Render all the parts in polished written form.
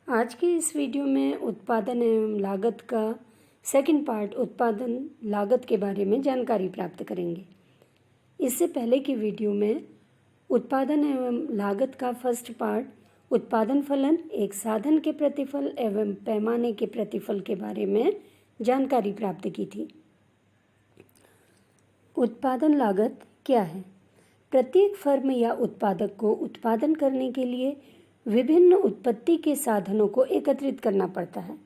आज के इस वीडियो में उत्पादन एवं लागत का सेकंड पार्ट उत्पादन लागत के बारे में जानकारी प्राप्त करेंगे। इससे पहले की वीडियो में उत्पादन एवं लागत का फर्स्ट पार्ट उत्पादन फलन एक साधन के प्रतिफल एवं पैमाने के प्रतिफल के बारे में जानकारी प्राप्त की थी। उत्पादन लागत क्या है? प्रत्येक फर्म या उत्पादक को उत्पादन करने के लिए विभिन्न उत्पत्ति के साधनों को एकत्रित करना पड़ता है।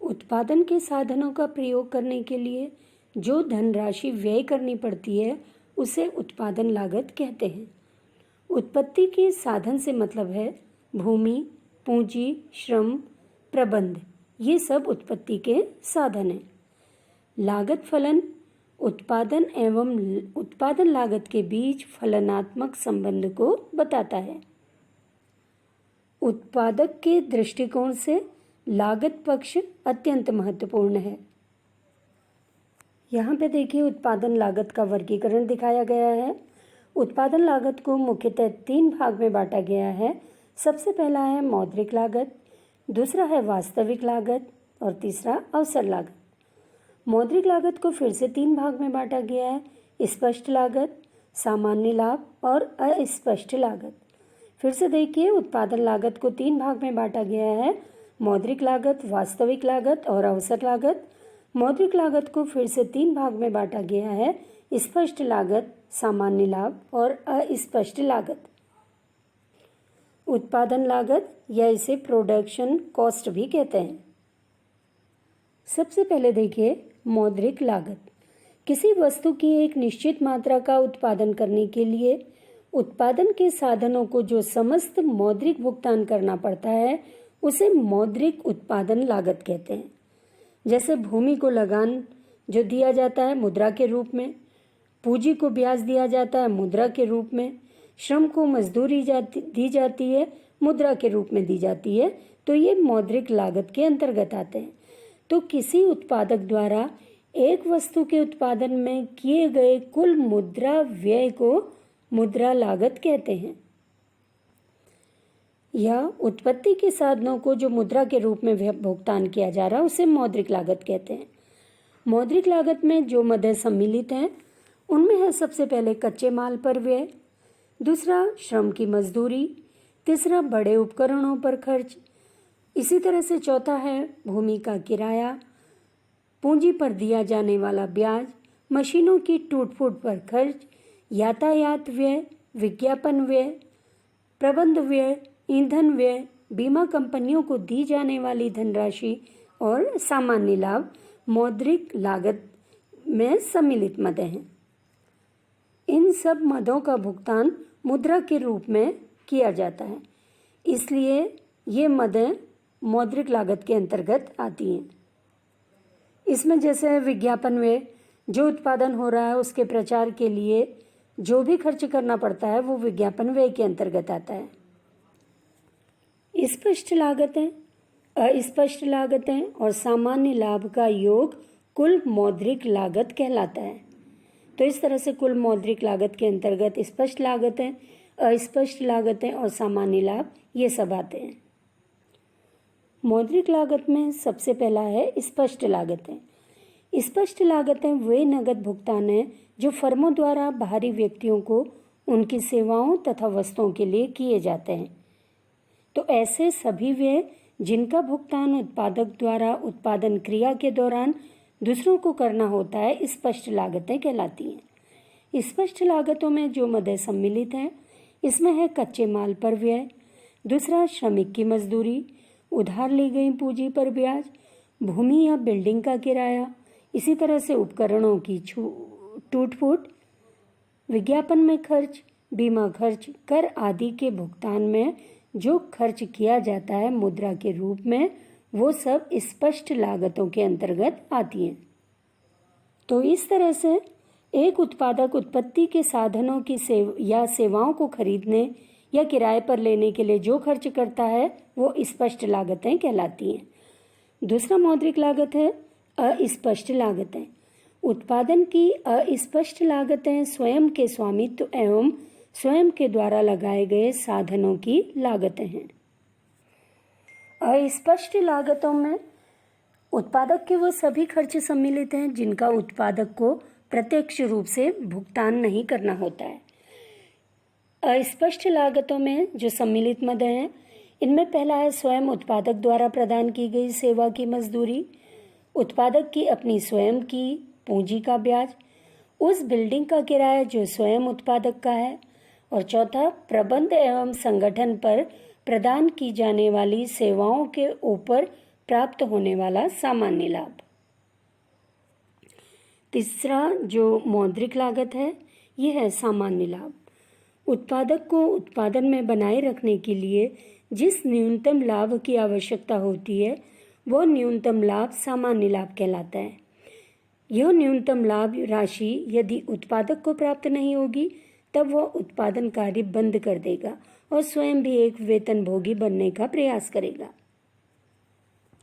उत्पादन के साधनों का प्रयोग करने के लिए जो धनराशि व्यय करनी पड़ती है उसे उत्पादन लागत कहते हैं। उत्पत्ति के साधन से मतलब है भूमि, पूंजी, श्रम, प्रबंध, ये सब उत्पत्ति के साधन हैं। लागत फलन उत्पादन एवं उत्पादन लागत के बीच फलनात्मक संबंध को बताता है। उत्पादक के दृष्टिकोण से लागत पक्ष अत्यंत महत्वपूर्ण है। यहाँ पे देखिए उत्पादन लागत का वर्गीकरण दिखाया गया है। उत्पादन लागत को मुख्यतः 3 भाग में बांटा गया है। सबसे पहला है मौद्रिक लागत, दूसरा है वास्तविक लागत और तीसरा अवसर लागत। मौद्रिक लागत को फिर से 3 भाग में बांटा गया है, स्पष्ट लागत, सामान्य लाभ और अस्पष्ट लागत। फिर से देखिए उत्पादन लागत को 3 भाग में बांटा गया है, मौद्रिक लागत, वास्तविक लागत और अवसर लागत। मौद्रिक लागत को फिर से 3 भाग में बांटा गया है, स्पष्ट लागत, सामान्य लाभ और अस्पष्ट लागत। उत्पादन लागत या इसे प्रोडक्शन कॉस्ट भी कहते हैं। सबसे पहले देखिए मौद्रिक लागत। किसी वस्तु की एक निश्चित मात्रा का उत्पादन करने के लिए उत्पादन के साधनों को जो समस्त मौद्रिक भुगतान करना पड़ता है उसे मौद्रिक उत्पादन लागत कहते हैं। जैसे भूमि को लगान जो दिया जाता है मुद्रा के रूप में, पूंजी को ब्याज दिया जाता है मुद्रा के रूप में, श्रम को मजदूरी दी जाती है मुद्रा के रूप में दी जाती है, तो ये मौद्रिक लागत के अंतर्गत आते हैं। तो किसी उत्पादक द्वारा एक वस्तु के उत्पादन में किए गए कुल मुद्रा व्यय को मुद्रा लागत कहते हैं। या उत्पत्ति के साधनों को जो मुद्रा के रूप में भुगतान किया जा रहा है उसे मौद्रिक लागत कहते हैं। मौद्रिक लागत में जो मदें सम्मिलित हैं उनमें है सबसे पहले कच्चे माल पर व्यय, दूसरा श्रम की मजदूरी, तीसरा बड़े उपकरणों पर खर्च, इसी तरह से चौथा है भूमि का किराया, पूंजी पर दिया जाने वाला ब्याज, मशीनों की टूट फूट पर खर्च, यातायात व्यय, विज्ञापन व्यय, प्रबंध व्यय, ईंधन व्यय, बीमा कंपनियों को दी जाने वाली धनराशि और सामान्य लाभ मौद्रिक लागत में सम्मिलित मदें हैं। इन सब मदों का भुगतान मुद्रा के रूप में किया जाता है, इसलिए ये मदें मौद्रिक लागत के अंतर्गत आती हैं। इसमें जैसे विज्ञापन व्यय, जो उत्पादन हो रहा है उसके प्रचार के लिए जो भी खर्च करना पड़ता है वो विज्ञापन व्यय के अंतर्गत आता है। स्पष्ट लागतें, अस्पष्ट लागतें और सामान्य लाभ का योग कुल मौद्रिक लागत कहलाता है। तो इस तरह से कुल मौद्रिक लागत के अंतर्गत स्पष्ट लागतें, अस्पष्ट लागतें और सामान्य लाभ ये सब आते हैं। मौद्रिक लागत में सबसे पहला है स्पष्ट लागतें। स्पष्ट लागतें वे नगद भुगतान हैं जो फर्मों द्वारा बाहरी व्यक्तियों को उनकी सेवाओं तथा वस्तुओं के लिए किए जाते हैं। तो ऐसे सभी व्यय जिनका भुगतान उत्पादक द्वारा उत्पादन क्रिया के दौरान दूसरों को करना होता है स्पष्ट लागतें कहलाती हैं। स्पष्ट लागतों में जो मदें सम्मिलित हैं इसमें है कच्चे माल पर व्यय, दूसरा श्रमिक की मजदूरी, उधार ली गई पूंजी पर ब्याज, भूमि या बिल्डिंग का किराया, इसी तरह से उपकरणों की टूट फूट, विज्ञापन में खर्च, बीमा खर्च, कर आदि के भुगतान में जो खर्च किया जाता है मुद्रा के रूप में वो सब स्पष्ट लागतों के अंतर्गत आती हैं। तो इस तरह से एक उत्पादक उत्पत्ति के साधनों की सेवाओं को खरीदने या किराए पर लेने के लिए जो खर्च करता है वो स्पष्ट लागतें कहलाती हैं। दूसरा मौद्रिक लागत है अस्पष्ट लागतें। उत्पादन की अस्पष्ट लागतें स्वयं के स्वामित्व एवं स्वयं के द्वारा लगाए गए साधनों की लागतें हैं। अस्पष्ट लागतों में उत्पादक के वो सभी खर्च सम्मिलित हैं जिनका उत्पादक को प्रत्यक्ष रूप से भुगतान नहीं करना होता है। अस्पष्ट लागतों में जो सम्मिलित मद हैं, इनमें पहला है स्वयं उत्पादक द्वारा प्रदान की गई सेवा की मजदूरी, उत्पादक की अपनी स्वयं की पूंजी का ब्याज, उस बिल्डिंग का किराया जो स्वयं उत्पादक का है, और चौथा प्रबंध एवं संगठन पर प्रदान की जाने वाली सेवाओं के ऊपर प्राप्त होने वाला सामान्य लाभ। तीसरा जो मौद्रिक लागत है, ये है सामान्य लाभ। उत्पादक को उत्पादन में बनाए रखने के लिए जिस न्यूनतम लाभ की आवश्यकता होती है, वह न्यूनतम लाभ सामान्य लाभ कहलाता है। यह न्यूनतम लाभ राशि यदि उत्पादक को प्राप्त नहीं होगी, तब वह उत्पादन कार्य बंद कर देगा और स्वयं भी एक वेतनभोगी बनने का प्रयास करेगा।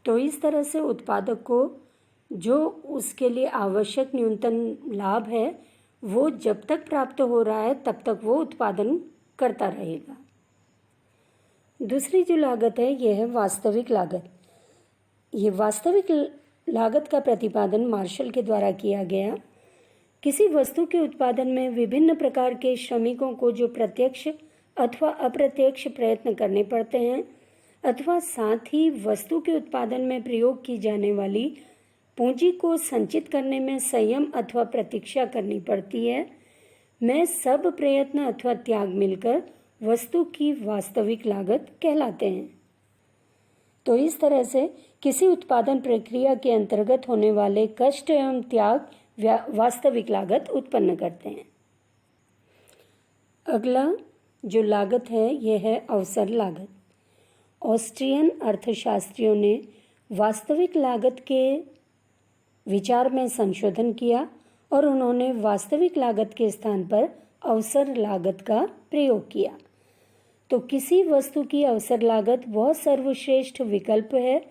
तो इस तरह से उत्पादक को जो उसके लिए आवश्यक न्यूनतम लाभ है, वो जब तक प्राप्त हो रहा है तब तक वो उत्पादन करता रहेगा। दूसरी जो लागत है, यह है वास्तविक लागत। ये वास्तविक लागत का प्रतिपादन मार्शल के द्वारा किया गया। किसी वस्तु के उत्पादन में विभिन्न प्रकार के श्रमिकों को जो प्रत्यक्ष अथवा अप्रत्यक्ष प्रयत्न करने पड़ते हैं, अथवा साथ ही वस्तु के उत्पादन में प्रयोग की जाने वाली पूंजी को संचित करने में संयम अथवा प्रतीक्षा करनी पड़ती है, में सब प्रयत्न अथवा त्याग मिलकर वस्तु की वास्तविक लागत कहलाते हैं। तो इस तरह से किसी उत्पादन प्रक्रिया के अंतर्गत होने वाले कष्ट एवं त्याग वास्तविक लागत उत्पन्न करते हैं। अगला जो लागत है, यह है अवसर लागत। ऑस्ट्रियन अर्थशास्त्रियों ने वास्तविक लागत के विचार में संशोधन किया और उन्होंने वास्तविक लागत के स्थान पर अवसर लागत का प्रयोग किया। तो किसी वस्तु की अवसर लागत वह सर्वश्रेष्ठ विकल्प है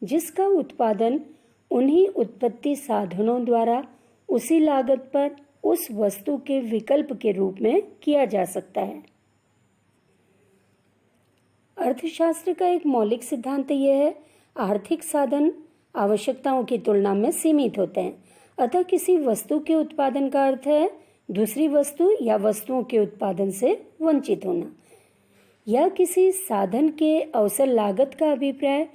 जिसका उत्पादन उन्हीं उत्पत्ति साधनों द्वारा उसी लागत पर उस वस्तु के विकल्प के रूप में किया जा सकता है। अर्थशास्त्र का एक मौलिक सिद्धांत यह है, आर्थिक साधन आवश्यकताओं की तुलना में सीमित होते हैं। अतः किसी वस्तु के उत्पादन का अर्थ है दूसरी वस्तु या वस्तुओं के उत्पादन से वंचित होना, या किसी साधन के अवसर लागत का अभिप्राय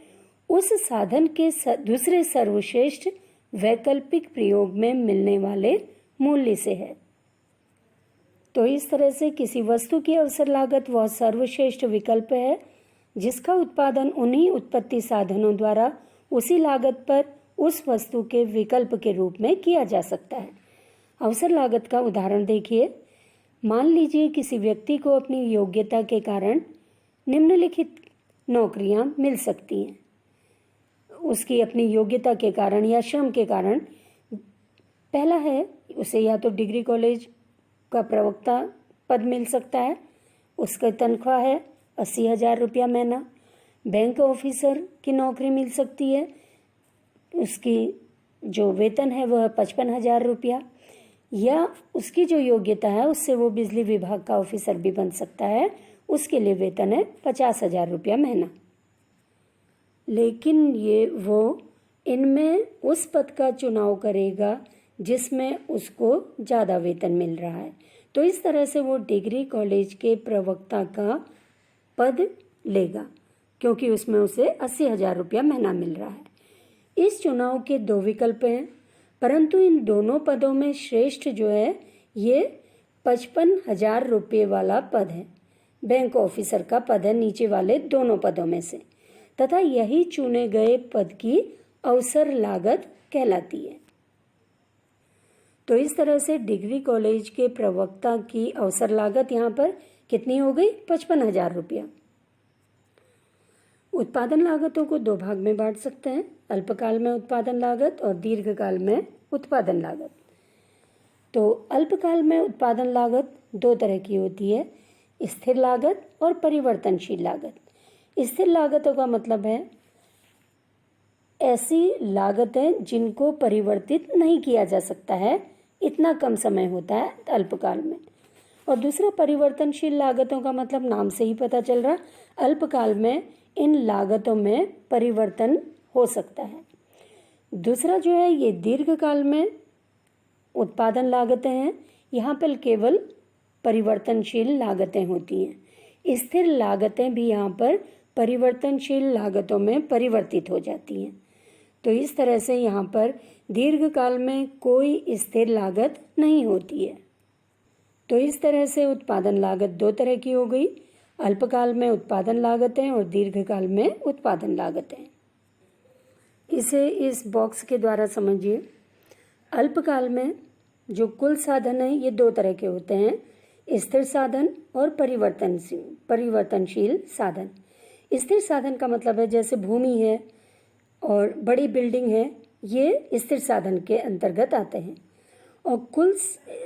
उस साधन के दूसरे सर्वश्रेष्ठ वैकल्पिक प्रयोग में मिलने वाले मूल्य से है। तो इस तरह से किसी वस्तु की अवसर लागत वह सर्वश्रेष्ठ विकल्प है जिसका उत्पादन उन्हीं उत्पत्ति साधनों द्वारा उसी लागत पर उस वस्तु के विकल्प के रूप में किया जा सकता है। अवसर लागत का उदाहरण देखिए। मान लीजिए किसी व्यक्ति को अपनी योग्यता के कारण निम्नलिखित नौकरियां मिल सकती हैं। उसकी अपनी योग्यता के कारण या श्रम के कारण पहला है, उसे या तो डिग्री कॉलेज का प्रवक्ता पद मिल सकता है, उसका तनख्वाह है 80,000 रुपया महीना। बैंक ऑफिसर की नौकरी मिल सकती है, उसकी जो वेतन है वह 55,000 रुपया, या उसकी जो योग्यता है उससे वो बिजली विभाग का ऑफिसर भी बन सकता है, उसके लिए वेतन है 50,000 रुपया महीना। लेकिन ये वो इनमें उस पद का चुनाव करेगा जिसमें उसको ज़्यादा वेतन मिल रहा है। तो इस तरह से वो डिग्री कॉलेज के प्रवक्ता का पद लेगा क्योंकि उसमें उसे 80,000 रुपया महीना मिल रहा है। इस चुनाव के दो विकल्प हैं, परंतु इन दोनों पदों में श्रेष्ठ जो है ये 55,000 रुपये वाला पद है। बैंक ऑफिसर का पद है नीचे वाले दोनों पदों में से, तथा यही चुने गए पद की अवसर लागत कहलाती है। तो इस तरह से डिग्री कॉलेज के प्रवक्ता की अवसर लागत यहाँ पर कितनी हो गई? 55,000 रुपया। उत्पादन लागतों को दो भाग में बांट सकते हैं, अल्पकाल में उत्पादन लागत और दीर्घकाल में उत्पादन लागत। तो अल्पकाल में उत्पादन लागत दो तरह की होती है, स्थिर लागत और परिवर्तनशील लागत। स्थिर लागतों का मतलब है ऐसी लागतें जिनको परिवर्तित नहीं किया जा सकता है, इतना कम समय होता है अल्पकाल में। और दूसरा परिवर्तनशील लागतों का मतलब नाम से ही पता चल रहा, अल्पकाल में इन लागतों में परिवर्तन हो सकता है। दूसरा जो है ये दीर्घकाल में उत्पादन लागतें हैं। यहाँ पर केवल परिवर्तनशील लागतें होती हैं। स्थिर लागतें भी यहाँ पर परिवर्तनशील लागतों में परिवर्तित हो जाती हैं। तो इस तरह से यहाँ पर दीर्घकाल में कोई स्थिर लागत नहीं होती है। तो इस तरह से उत्पादन लागत दो तरह की हो गई, अल्पकाल में उत्पादन लागतें और दीर्घकाल में उत्पादन लागतें। इसे इस बॉक्स के द्वारा समझिए। अल्पकाल में जो कुल साधन है ये दो तरह के होते हैं, स्थिर साधन और परिवर्तनशील साधन। स्थिर साधन का मतलब है जैसे भूमि है और बड़ी बिल्डिंग है, ये स्थिर साधन के अंतर्गत आते हैं। और कुल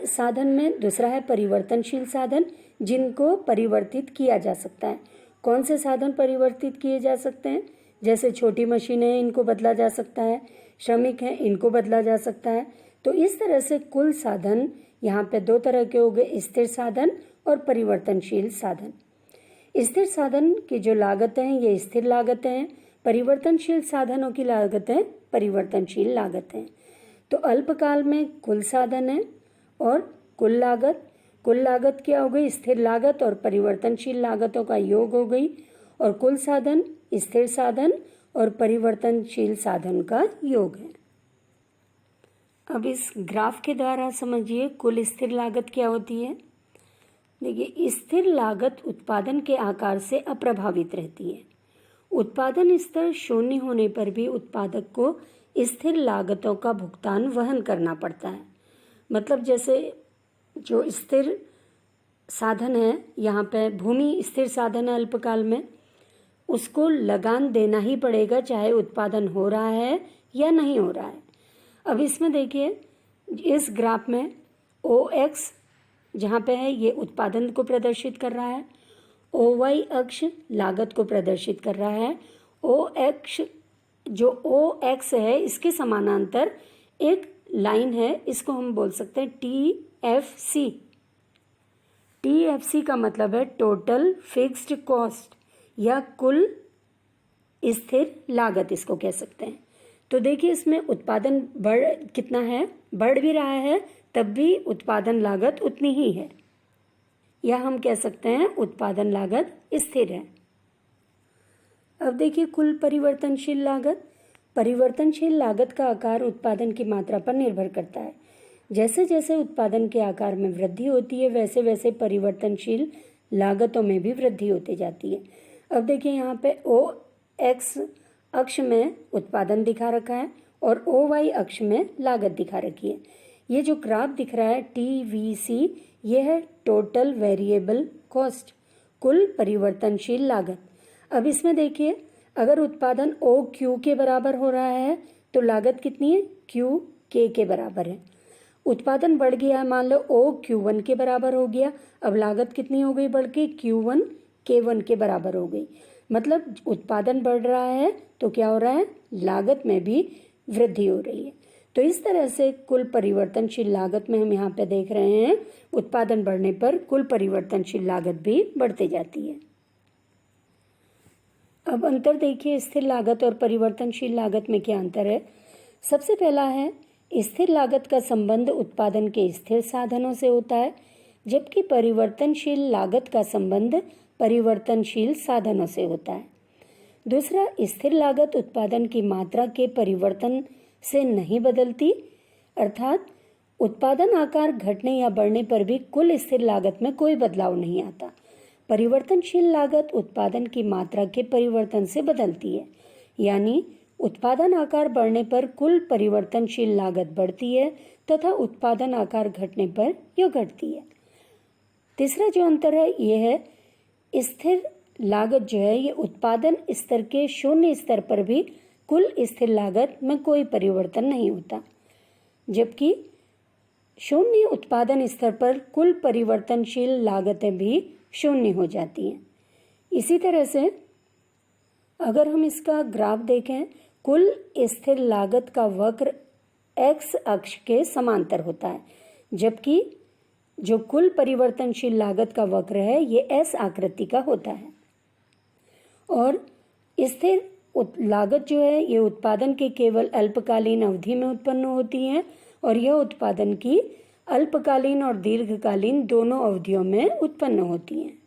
साधन में दूसरा है परिवर्तनशील साधन, जिनको परिवर्तित किया जा सकता है। कौन से साधन परिवर्तित किए जा सकते हैं? जैसे छोटी मशीनें हैं, इनको बदला जा सकता है, श्रमिक हैं, इनको बदला जा सकता है। तो इस तरह से कुल साधन यहाँ पे दो तरह के हो गए, स्थिर साधन और परिवर्तनशील साधन। स्थिर साधन की जो लागतें हैं ये स्थिर लागतें हैं, परिवर्तनशील साधनों की लागतें परिवर्तनशील लागतें हैं। तो अल्पकाल में कुल साधन है और कुल लागत क्या हो गई? स्थिर लागत और परिवर्तनशील लागतों का योग हो गई, और कुल साधन स्थिर साधन और परिवर्तनशील साधन का योग है। अब इस ग्राफ के द्वारा समझिए कुल स्थिर लागत क्या होती है। देखिए, स्थिर लागत उत्पादन के आकार से अप्रभावित रहती है। उत्पादन स्तर शून्य होने पर भी उत्पादक को स्थिर लागतों का भुगतान वहन करना पड़ता है। मतलब जैसे जो स्थिर साधन है, यहाँ पे भूमि स्थिर साधन है अल्पकाल में, उसको लगान देना ही पड़ेगा चाहे उत्पादन हो रहा है या नहीं हो रहा है। अब इसमें देखिए, इस ग्राफ में OX जहाँ पे है ये उत्पादन को प्रदर्शित कर रहा है, OY अक्ष लागत को प्रदर्शित कर रहा है। जो OX है इसके समानांतर एक लाइन है, इसको हम बोल सकते हैं TFC। TFC का मतलब है टोटल फिक्स्ड कॉस्ट या कुल स्थिर लागत, इसको कह सकते हैं। तो देखिए, इसमें उत्पादन कितना है, बढ़ भी रहा है, तब भी उत्पादन लागत उतनी ही है, या हम कह सकते हैं उत्पादन लागत स्थिर है। अब देखिए कुल परिवर्तनशील लागत का आकार उत्पादन की मात्रा पर निर्भर करता है। जैसे जैसे उत्पादन के आकार में वृद्धि होती है वैसे वैसे परिवर्तनशील लागतों में भी वृद्धि होती जाती है। अब देखिए, यहाँ पे OX अक्ष में उत्पादन दिखा रखा है और OY अक्ष में लागत दिखा रखी है। ये जो ग्राफ दिख रहा है TVC, ये है टोटल वेरिएबल कॉस्ट, कुल परिवर्तनशील लागत। अब इसमें देखिए, अगर उत्पादन OQ के बराबर हो रहा है तो लागत कितनी है? QK के बराबर है। उत्पादन बढ़ गया है, मान लो OQ1 के बराबर हो गया, अब लागत कितनी हो गई बढ़ के? Q1 K1 के बराबर हो गई। मतलब उत्पादन बढ़ रहा है तो क्या हो रहा है? लागत में भी वृद्धि हो रही है। तो इस तरह से कुल परिवर्तनशील लागत में हम यहाँ पे देख रहे हैं, उत्पादन बढ़ने पर कुल परिवर्तनशील लागत भी बढ़ती जाती है। अब अंतर देखिए, स्थिर लागत और परिवर्तनशील लागत में क्या अंतर है। सबसे पहला है, स्थिर लागत का संबंध उत्पादन के स्थिर साधनों से होता है, जबकि परिवर्तनशील लागत का संबंध परिवर्तनशील साधनों से होता है। दूसरा, स्थिर लागत उत्पादन की मात्रा के परिवर्तन से नहीं बदलती, अर्थात उत्पादन आकार घटने या बढ़ने पर भी कुल स्थिर लागत में कोई बदलाव नहीं आता। परिवर्तनशील लागत उत्पादन की मात्रा के परिवर्तन से बदलती है, यानी उत्पादन आकार बढ़ने पर कुल परिवर्तनशील लागत बढ़ती है तथा उत्पादन आकार घटने पर यह घटती है। तीसरा जो अंतर है ये है, स्थिर लागत जो है ये उत्पादन स्तर के शून्य स्तर पर भी कुल स्थिर लागत में कोई परिवर्तन नहीं होता, जबकि शून्य उत्पादन स्तर पर कुल परिवर्तनशील लागतें भी शून्य हो जाती हैं। इसी तरह से अगर हम इसका ग्राफ देखें, कुल स्थिर लागत का वक्र X अक्ष के समांतर होता है, जबकि जो कुल परिवर्तनशील लागत का वक्र है ये S आकृति का होता है। और स्थिर लागत जो है ये उत्पादन के केवल अल्पकालीन अवधि में उत्पन्न होती है और यह उत्पादन की अल्पकालीन और दीर्घकालीन दोनों अवधियों में उत्पन्न होती हैं।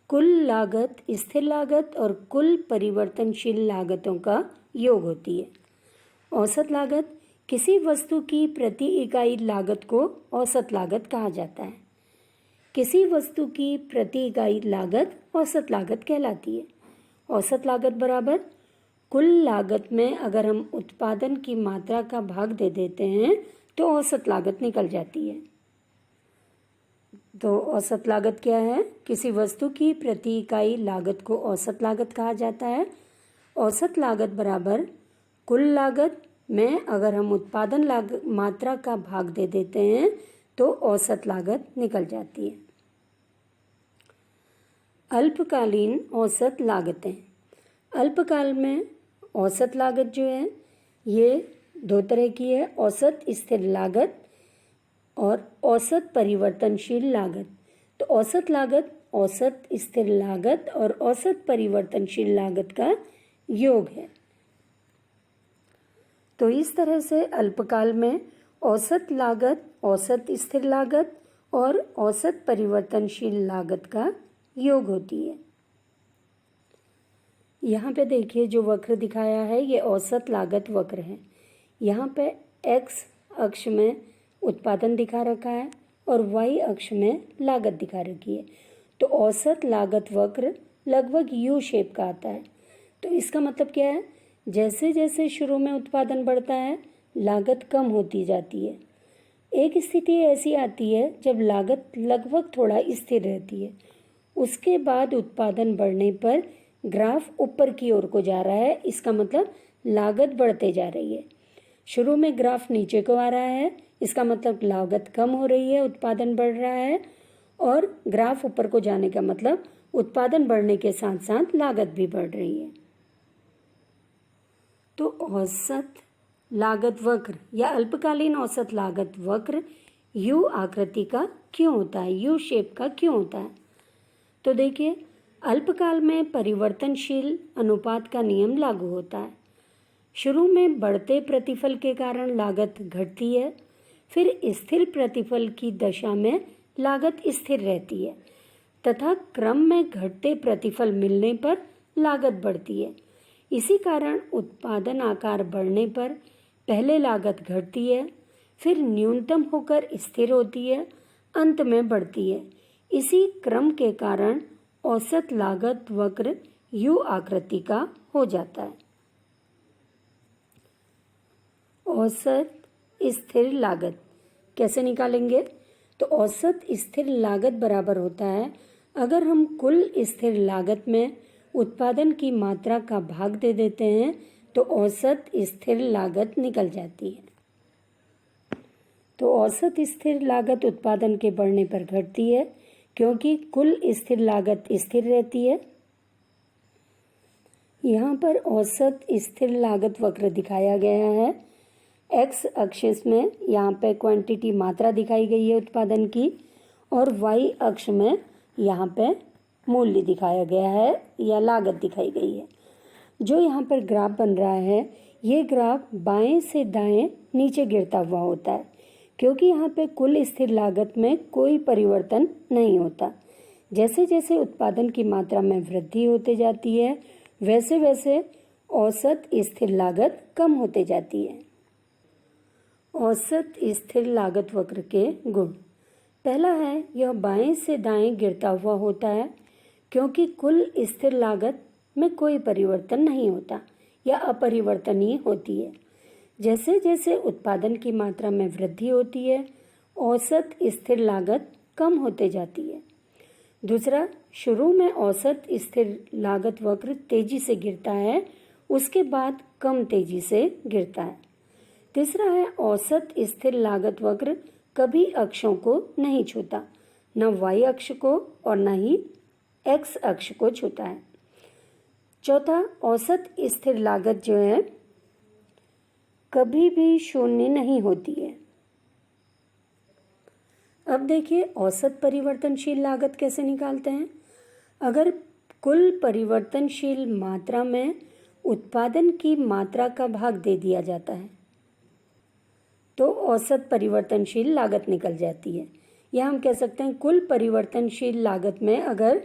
कुल लागत स्थिर लागत और कुल परिवर्तनशील लागतों का योग होती है। औसत लागत किसी वस्तु की प्रति इकाई लागत को औसत लागत कहा जाता है। किसी वस्तु की प्रति इकाई लागत औसत लागत कहलाती है। औसत लागत बराबर कुल लागत में अगर हम उत्पादन की मात्रा का भाग दे देते हैं तो औसत लागत निकल जाती है। तो औसत लागत क्या है? किसी वस्तु की प्रति इकाई लागत को औसत लागत कहा जाता है। औसत लागत बराबर कुल लागत में अगर हम उत्पादन मात्रा का भाग दे देते हैं तो औसत लागत निकल जाती है। अल्पकालीन औसत लागतें। अल्पकाल में औसत लागत जो है ये दो तरह की है, औसत स्थिर लागत और औसत परिवर्तनशील लागत। तो औसत लागत औसत स्थिर लागत और औसत परिवर्तनशील लागत का योग है। तो इस तरह से अल्पकाल में औसत लागत, औसत स्थिर लागत और औसत परिवर्तनशील लागत का योग होती है। यहाँ पे देखिए जो वक्र दिखाया है ये औसत लागत वक्र है। यहाँ पे x अक्ष में उत्पादन दिखा रखा है और y अक्ष में लागत दिखा रखी है। तो औसत लागत वक्र लगभग U शेप का आता है। तो इसका मतलब क्या है? जैसे जैसे शुरू में उत्पादन बढ़ता है लागत कम होती जाती है। एक स्थिति ऐसी आती है जब लागत लगभग थोड़ा स्थिर रहती है, उसके बाद उत्पादन बढ़ने पर ग्राफ ऊपर की ओर को जा रहा है। इसका मतलब लागत बढ़ते जा रही है। शुरू में ग्राफ नीचे को आ रहा है, इसका मतलब लागत कम हो रही है, उत्पादन बढ़ रहा है। और ग्राफ ऊपर को जाने का मतलब उत्पादन बढ़ने के साथ साथ लागत भी बढ़ रही है। तो औसत लागत वक्र या अल्पकालीन औसत लागत वक्र यू आकृति का क्यों होता है, यू शेप का क्यों होता है? तो देखिए अल्पकाल में परिवर्तनशील अनुपात का नियम लागू होता है। शुरू में बढ़ते प्रतिफल के कारण लागत घटती है, फिर स्थिर प्रतिफल की दशा में लागत स्थिर रहती है तथा क्रम में घटते प्रतिफल मिलने पर लागत बढ़ती है। इसी कारण उत्पादन आकार बढ़ने पर पहले लागत घटती है, फिर न्यूनतम होकर स्थिर होती है, अंत में बढ़ती है। इसी क्रम के कारण औसत लागत वक्र यू आकृति का हो जाता है। औसत स्थिर लागत कैसे निकालेंगे? तो औसत स्थिर लागत बराबर होता है अगर हम कुल स्थिर लागत में उत्पादन की मात्रा का भाग दे देते हैं तो औसत स्थिर लागत निकल जाती है। तो औसत स्थिर लागत उत्पादन के बढ़ने पर घटती है क्योंकि कुल स्थिर लागत स्थिर रहती है। यहाँ पर औसत स्थिर लागत वक्र दिखाया गया है। x अक्ष में यहाँ पे क्वांटिटी मात्रा दिखाई गई है उत्पादन की और y अक्ष में यहाँ पे मूल्य दिखाया गया है या लागत दिखाई गई है। जो यहाँ पर ग्राफ बन रहा है ये ग्राफ बाएं से दाएं नीचे गिरता हुआ होता है क्योंकि यहाँ पे कुल स्थिर लागत में कोई परिवर्तन नहीं होता। जैसे जैसे उत्पादन की मात्रा में वृद्धि होते जाती है वैसे वैसे औसत स्थिर लागत कम होते जाती है। औसत स्थिर लागत वक्र के गुण। पहला है यह बाएं से दाएं गिरता हुआ होता है क्योंकि कुल स्थिर लागत में कोई परिवर्तन नहीं होता या अपरिवर्तनीय होती है। जैसे जैसे उत्पादन की मात्रा में वृद्धि होती है औसत स्थिर लागत कम होते जाती है। दूसरा, शुरू में औसत स्थिर लागत वक्र तेजी से गिरता है, उसके बाद कम तेजी से गिरता है। तीसरा है औसत स्थिर लागत वक्र कभी अक्षों को नहीं छूता, न y अक्ष को और न ही x अक्ष को छूता है। चौथा, औसत स्थिर लागत जो है कभी भी शून्य नहीं होती है। अब देखिए औसत परिवर्तनशील लागत कैसे निकालते हैं। अगर कुल परिवर्तनशील मात्रा में उत्पादन की मात्रा का भाग दे दिया जाता है तो औसत परिवर्तनशील लागत निकल जाती है। या हम कह सकते हैं कुल परिवर्तनशील लागत में अगर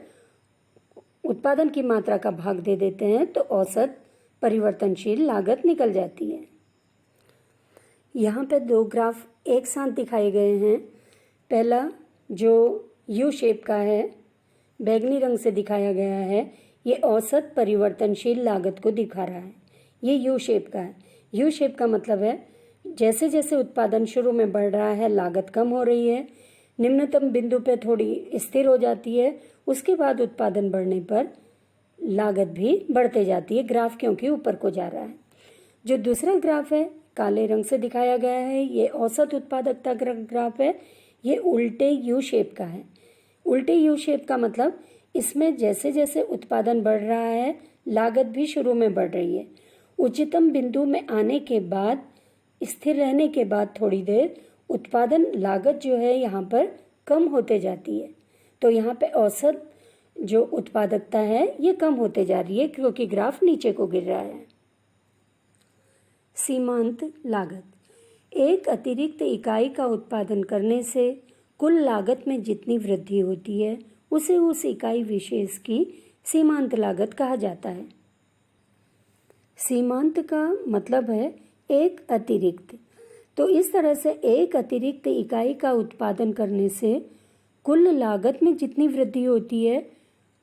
उत्पादन की मात्रा का भाग दे देते हैं तो औसत परिवर्तनशील लागत निकल जाती है। यहाँ पे दो ग्राफ एक साथ दिखाए गए हैं। पहला जो यू शेप का है, बैंगनी रंग से दिखाया गया है, ये औसत परिवर्तनशील लागत को दिखा रहा है। ये यू शेप का है। यू शेप का मतलब है जैसे जैसे उत्पादन शुरू में बढ़ रहा है लागत कम हो रही है, निम्नतम बिंदु पे थोड़ी स्थिर हो जाती है, उसके बाद उत्पादन बढ़ने पर लागत भी बढ़ते जाती है, ग्राफ क्योंकि ऊपर को जा रहा है। जो दूसरा ग्राफ है काले रंग से दिखाया गया है, ये औसत उत्पादकता ग्राफ है। ये उल्टे यू शेप का है। उल्टे यू शेप का मतलब इसमें जैसे जैसे उत्पादन बढ़ रहा है लागत भी शुरू में बढ़ रही है। उच्चतम बिंदु में आने के बाद स्थिर रहने के बाद थोड़ी देर उत्पादन लागत जो है यहाँ पर कम होते जाती है। तो यहाँ पे औसत जो उत्पादकता है ये कम होते जा रही है क्योंकि ग्राफ नीचे को गिर रहा है। सीमांत लागत, एक अतिरिक्त इकाई का उत्पादन करने से कुल लागत में जितनी वृद्धि होती है उसे उस इकाई विशेष की सीमांत लागत कहा जाता है। सीमांत का मतलब है एक अतिरिक्त। तो इस तरह से एक अतिरिक्त इकाई का उत्पादन करने से कुल लागत में जितनी वृद्धि होती है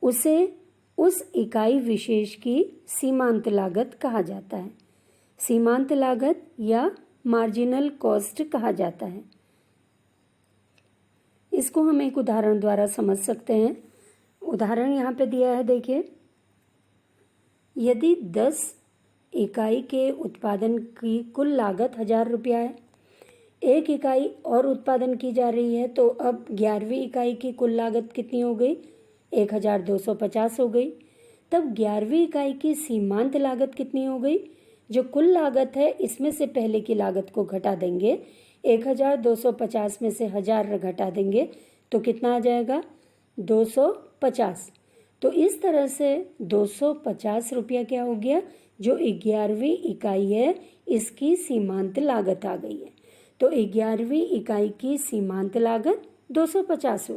उसे उस इकाई विशेष की सीमांत लागत कहा जाता है। सीमांत लागत या मार्जिनल कॉस्ट कहा जाता है। इसको हम एक उदाहरण द्वारा समझ सकते हैं। उदाहरण यहाँ पे दिया है, देखिए। यदि 10 इकाई के उत्पादन की कुल लागत 1000 रुपया है, एक इकाई और उत्पादन की जा रही है तो अब 11वीं इकाई की कुल लागत कितनी हो गई? 1250 हो गई। तब 11वीं इकाई की सीमांत लागत कितनी हो गई? जो कुल लागत है इसमें से पहले की लागत को घटा देंगे, 1250 में से 1000 घटा देंगे तो कितना आ जाएगा? 250। तो इस तरह से 250 रुपया क्या हो गया? जो 11वीं इकाई है इसकी सीमांत लागत आ गई है। तो 11वीं इकाई की सीमांत लागत 250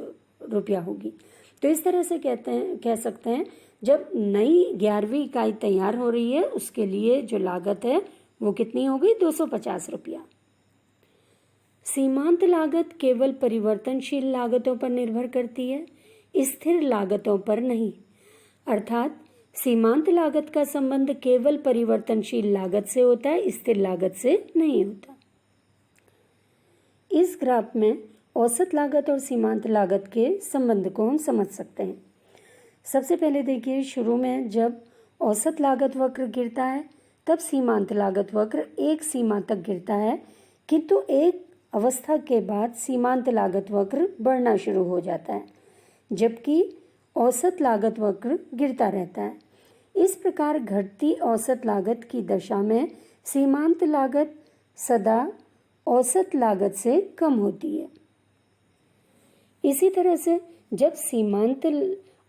रुपया होगी। तो इस तरह से कह सकते हैं जब नई 11वीं इकाई तैयार हो रही है उसके लिए जो लागत है वो कितनी हो गई? 250 रुपया। सीमांत लागत केवल परिवर्तनशील लागतों पर निर्भर करती है, स्थिर लागतों पर नहीं। अर्थात सीमांत लागत का संबंध केवल परिवर्तनशील लागत से होता है, स्थिर लागत से नहीं होता। इस ग्राफ में औसत लागत और सीमांत लागत के संबंध को हम समझ सकते हैं। सबसे पहले देखिए, शुरू में जब औसत लागत वक्र गिरता है तब सीमांत लागत वक्र एक सीमा तक गिरता है, किंतु एक अवस्था के बाद सीमांत लागत वक्र बढ़ना शुरू हो जाता है जबकि औसत लागत वक्र गिरता रहता है। इस प्रकार घटती औसत लागत की दशा में सीमांत लागत सदा औसत लागत से कम होती है। इसी तरह से जब सीमांत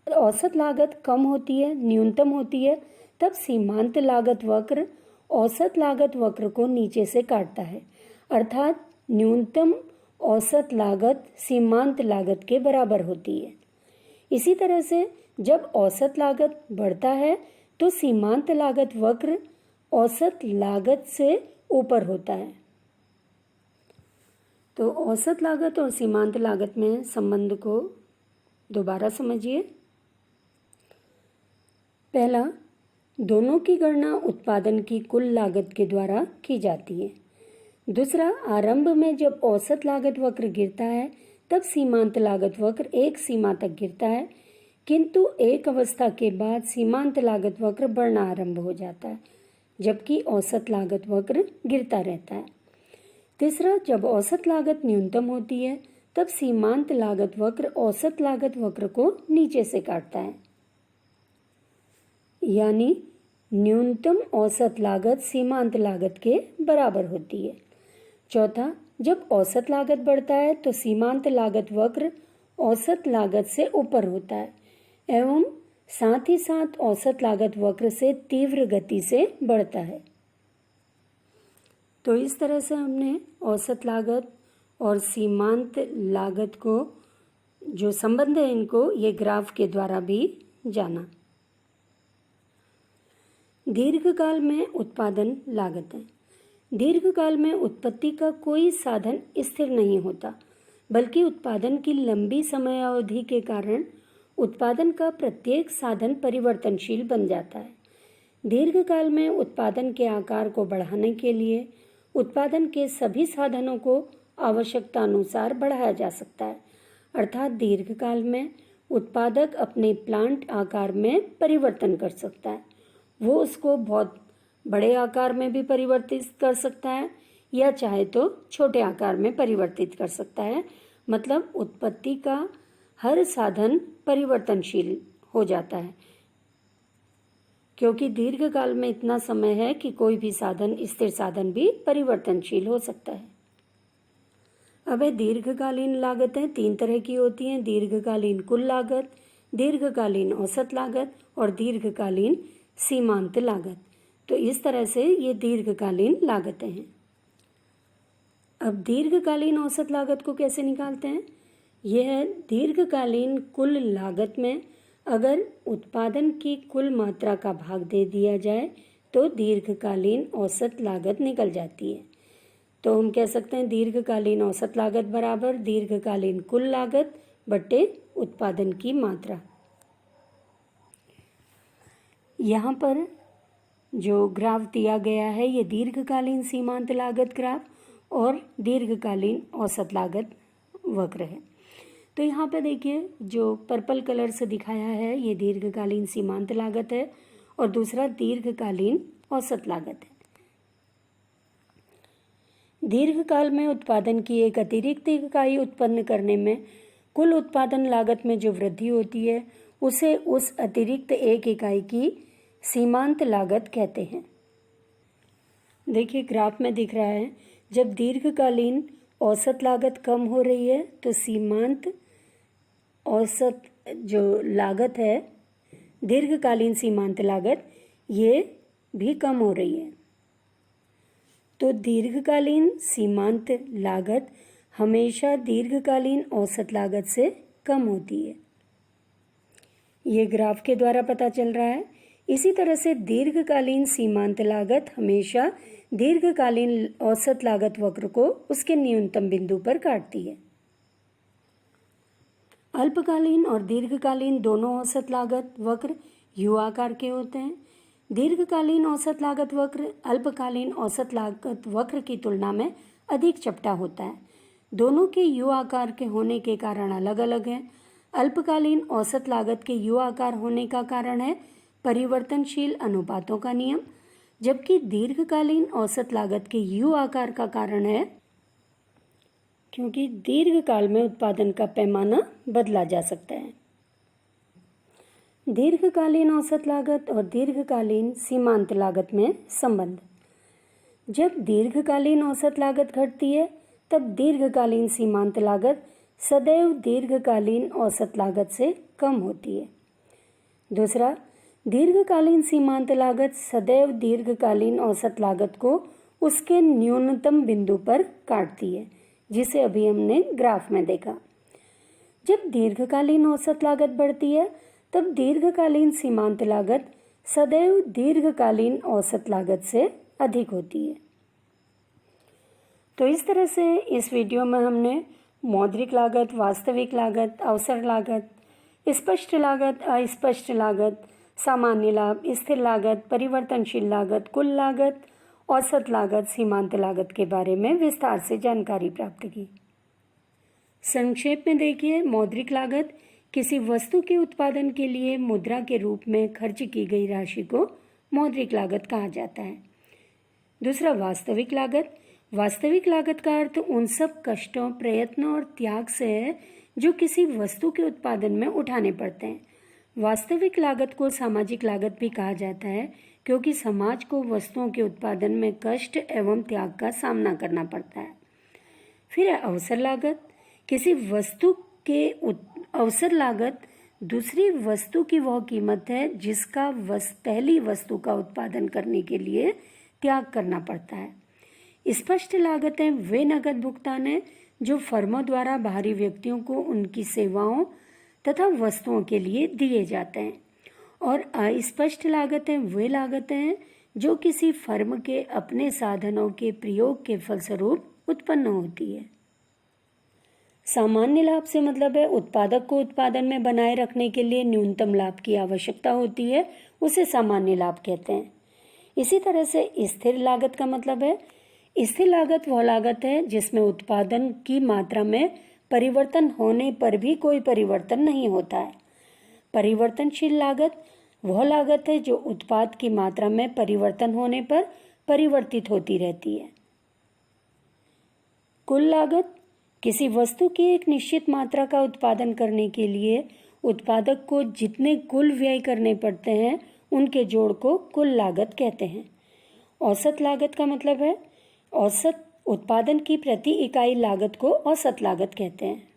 औसत लागत कम होती है, न्यूनतम होती है, तब सीमांत लागत वक्र औसत लागत वक्र को नीचे से काटता है। अर्थात न्यूनतम औसत लागत सीमांत लागत के बराबर होती है। इसी तरह से जब औसत लागत बढ़ता है तो सीमांत लागत वक्र औसत लागत से ऊपर होता है। तो औसत लागत और सीमांत लागत में संबंध को दोबारा समझिए। पहला, दोनों की गणना उत्पादन की कुल लागत के द्वारा की जाती है। दूसरा, आरंभ में जब औसत लागत वक्र गिरता है तब सीमांत लागत वक्र एक सीमा तक गिरता है, किंतु एक अवस्था के बाद सीमांत लागत वक्र बढ़ना आरंभ हो जाता है जबकि औसत लागत वक्र गिरता रहता है। तीसरा, जब औसत लागत न्यूनतम होती है तब सीमांत लागत वक्र औसत लागत वक्र को नीचे से काटता है, यानी न्यूनतम औसत लागत सीमांत लागत के बराबर होती है। चौथा, जब औसत लागत बढ़ता है तो सीमांत लागत वक्र औसत लागत से ऊपर होता है एवं साथ ही साथ औसत लागत वक्र से तीव्र गति से बढ़ता है। तो इस तरह से हमने औसत लागत और सीमांत लागत को जो संबंध है इनको ये ग्राफ के द्वारा भी जाना। दीर्घकाल में उत्पादन लागतें। दीर्घकाल में उत्पत्ति का कोई साधन स्थिर नहीं होता, बल्कि उत्पादन की लंबी समयावधि के कारण उत्पादन का प्रत्येक साधन परिवर्तनशील बन जाता है। दीर्घकाल में उत्पादन के आकार को बढ़ाने के लिए उत्पादन के सभी साधनों को आवश्यकता अनुसार बढ़ाया जा सकता है, अर्थात दीर्घकाल में उत्पादक अपने प्लांट आकार में परिवर्तन कर सकता है। वो उसको बहुत बड़े आकार में भी परिवर्तित कर सकता है या चाहे तो छोटे आकार में परिवर्तित कर सकता है। मतलब उत्पत्ति का हर साधन परिवर्तनशील हो जाता है, क्योंकि दीर्घकाल में इतना समय है कि कोई भी साधन, स्थिर साधन भी परिवर्तनशील हो सकता है। अब दीर्घकालीन लागतें 3 तरह की होती हैं: दीर्घकालीन कुल लागत, दीर्घकालीन औसत लागत और दीर्घकालीन सीमांत लागत। तो इस तरह से ये दीर्घकालीन लागतें हैं। अब दीर्घकालीन औसत लागत को कैसे निकालते हैं? यह है दीर्घकालीन कुल लागत में अगर उत्पादन की कुल मात्रा का भाग दे दिया जाए तो दीर्घकालीन औसत लागत निकल जाती है। तो हम कह सकते हैं दीर्घकालीन औसत लागत बराबर दीर्घकालीन कुल लागत बटे उत्पादन की मात्रा। यहाँ पर जो ग्राफ दिया गया है ये दीर्घकालीन सीमांत लागत ग्राफ और दीर्घकालीन औसत लागत वक्र है। तो यहाँ पे देखिए जो पर्पल कलर से दिखाया है ये दीर्घकालीन सीमांत लागत है और दूसरा दीर्घकालीन औसत लागत है। दीर्घकाल में उत्पादन की एक अतिरिक्त इकाई उत्पन्न करने में कुल उत्पादन लागत में जो वृद्धि होती है उसे उस अतिरिक्त एक इकाई की सीमांत लागत कहते हैं। देखिए ग्राफ में दिख रहा है जब दीर्घकालीन औसत लागत कम हो रही है तो सीमांत औसत जो लागत है, दीर्घकालीन सीमांत लागत, ये भी कम हो रही है। तो दीर्घकालीन सीमांत लागत हमेशा दीर्घकालीन औसत लागत से कम होती है, ये ग्राफ के द्वारा पता चल रहा है। इसी तरह से दीर्घकालीन सीमांत लागत हमेशा दीर्घकालीन औसत लागत वक्र को उसके न्यूनतम बिंदु पर काटती है। अल्पकालीन और दीर्घकालीन दोनों औसत लागत वक्र यू आकार के होते हैं। दीर्घकालीन औसत लागत वक्र अल्पकालीन औसत लागत वक्र की तुलना में अधिक चपटा होता है। दोनों के यू आकार के होने के कारण अलग अलग हैं। अल्पकालीन औसत लागत के यू आकार होने का कारण है परिवर्तनशील अनुपातों का नियम, जबकि दीर्घकालीन औसत लागत के यू आकार का कारण है क्योंकि दीर्घकाल में उत्पादन का पैमाना बदला जा सकता है। दीर्घकालीन औसत लागत और दीर्घकालीन सीमांत लागत में संबंध। जब दीर्घकालीन औसत लागत घटती है तब दीर्घकालीन सीमांत लागत सदैव दीर्घकालीन औसत लागत से कम होती है। दूसरा, दीर्घकालीन सीमांत लागत सदैव दीर्घकालीन औसत लागत को उसके न्यूनतम बिंदु पर काटती है, जिसे अभी हमने ग्राफ में देखा। जब दीर्घकालीन औसत लागत बढ़ती है तब दीर्घकालीन सीमांत लागत सदैव दीर्घकालीन औसत लागत से अधिक होती है। तो इस तरह से इस वीडियो में हमने मौद्रिक लागत, वास्तविक लागत, अवसर लागत, स्पष्ट लागत, अस्पष्ट लागत, सामान्य लाभ, स्थिर लागत, परिवर्तनशील लागत, कुल लागत, औसत लागत, सीमांत लागत के बारे में विस्तार से जानकारी प्राप्त की। संक्षेप में देखिए, मौद्रिक लागत किसी वस्तु के उत्पादन के लिए मुद्रा के रूप में खर्च की गई राशि को मौद्रिक लागत कहा जाता है। दूसरा, वास्तविक लागत। वास्तविक लागत का अर्थ उन सब कष्टों, प्रयत्नों और त्याग से है जो किसी वस्तु के उत्पादन में उठाने पड़ते हैं। वास्तविक लागत को सामाजिक लागत भी कहा जाता है क्योंकि समाज को वस्तुओं के उत्पादन में कष्ट एवं त्याग का सामना करना पड़ता है। फिर है अवसर लागत। किसी वस्तु के अवसर लागत दूसरी वस्तु की वह कीमत है जिसका पहली वस्तु का उत्पादन करने के लिए त्याग करना पड़ता है। स्पष्ट लागतें वे नकद भुगतान हैं जो फर्मों द्वारा बाहरी व्यक्तियों को उनकी सेवाओं तथा वस्तुओं के लिए दिए जाते हैं, और अस्पष्ट लागतें वे लागतें हैं जो किसी फर्म के अपने साधनों के प्रयोग के फलस्वरूप उत्पन्न होती है। सामान्य लाभ से मतलब है उत्पादक को उत्पादन में बनाए रखने के लिए न्यूनतम लाभ की आवश्यकता होती है, उसे सामान्य लाभ कहते हैं। इसी तरह से स्थिर लागत का मतलब है, स्थिर लागत वह लागत है जिसमें उत्पादन की मात्रा में परिवर्तन होने पर भी कोई परिवर्तन नहीं होता है। परिवर्तनशील लागत वह लागत है जो उत्पाद की मात्रा में परिवर्तन होने पर परिवर्तित होती रहती है। कुल लागत किसी वस्तु की एक निश्चित मात्रा का उत्पादन करने के लिए उत्पादक को जितने कुल व्यय करने पड़ते हैं उनके जोड़ को कुल लागत कहते हैं। औसत लागत का मतलब है औसत उत्पादन की प्रति इकाई लागत को औसत लागत कहते हैं।